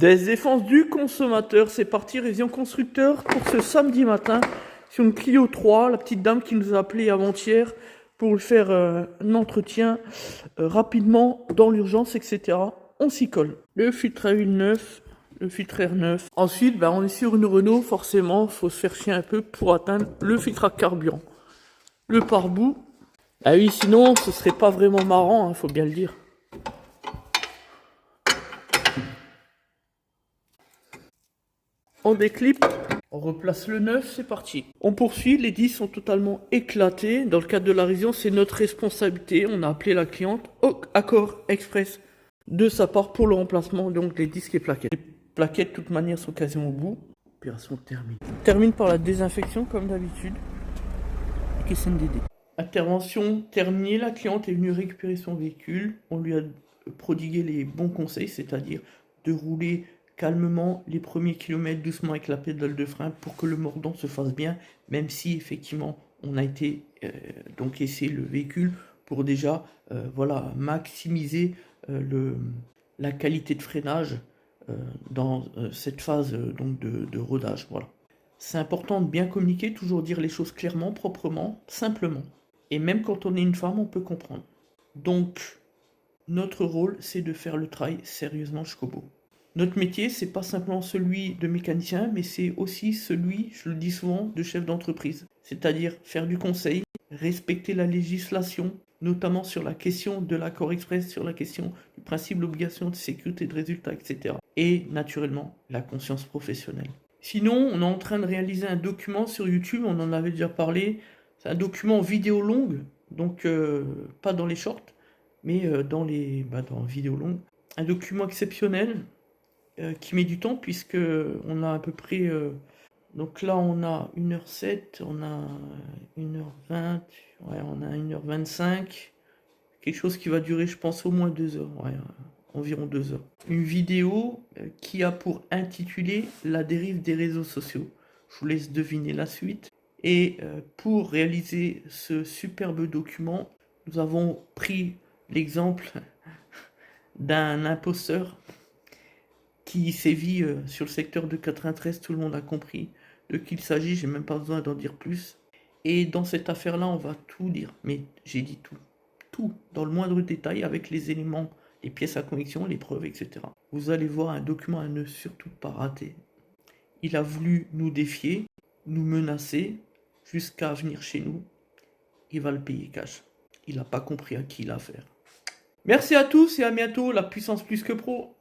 Des défenses du consommateur, c'est parti, révision constructeur pour ce samedi matin sur une Clio 3, la petite dame qui nous a appelé avant-hier pour faire un entretien rapidement dans l'urgence, etc. On s'y colle. Le filtre à huile neuf, le filtre air neuf. Ensuite, on est sur une Renault, forcément, faut se faire chier un peu pour atteindre le filtre à carburant. Le pare-boue. Ah oui, sinon, ce serait pas vraiment marrant, hein, faut bien le dire. On déclipe, on replace le neuf, c'est parti. On poursuit, les disques sont totalement éclatés. Dans le cadre de la révision, c'est notre responsabilité. On a appelé la cliente au accord express de sa part pour le remplacement, donc les disques et plaquettes. Les plaquettes, de toute manière, sont quasiment au bout. Opération terminée. On termine par la désinfection, comme d'habitude. SNDD. Intervention terminée, la cliente est venue récupérer son véhicule. On lui a prodigué les bons conseils, c'est-à-dire de rouler calmement les premiers kilomètres doucement avec la pédale de frein pour que le mordant se fasse bien, même si effectivement on a été donc essayer le véhicule pour déjà maximiser la qualité de freinage dans cette phase donc de rodage. Voilà. C'est important de bien communiquer, toujours dire les choses clairement, proprement, simplement. Et même quand on est une femme, on peut comprendre. Donc, notre rôle, c'est de faire le travail sérieusement jusqu'au bout. Notre métier, c'est pas simplement celui de mécanicien, mais c'est aussi celui, je le dis souvent, de chef d'entreprise. C'est-à-dire faire du conseil, respecter la législation, notamment sur la question de l'accord express, sur la question du principe d'obligation de sécurité de résultat, etc. Et naturellement, la conscience professionnelle. Sinon, on est en train de réaliser un document sur YouTube, on en avait déjà parlé. C'est un document vidéo longue, donc pas dans les shorts, mais dans vidéo longue. Un document exceptionnel qui met du temps puisque on a à peu près... donc là, on a 1h07, on a 1h20, on a 1h25. Quelque chose qui va durer, je pense, au moins 2 heures. Environ 2 heures. Une vidéo qui a pour intitulé La dérive des réseaux sociaux. Je vous laisse deviner la suite. Et pour réaliser ce superbe document, nous avons pris l'exemple d'un imposteur qui sévit sur le secteur de 93. Tout le monde a compris de qui il s'agit, j'ai même pas besoin d'en dire plus. Et dans cette affaire-là, on va tout dire. Mais j'ai dit tout. Tout, dans le moindre détail, avec les éléments, les pièces à conviction, les preuves, etc. Vous allez voir un document à ne surtout pas rater. Il a voulu nous défier, nous menacer, jusqu'à venir chez nous. Il va le payer cash. Il n'a pas compris à qui il a affaire. Merci à tous et à bientôt, la puissance plus que pro.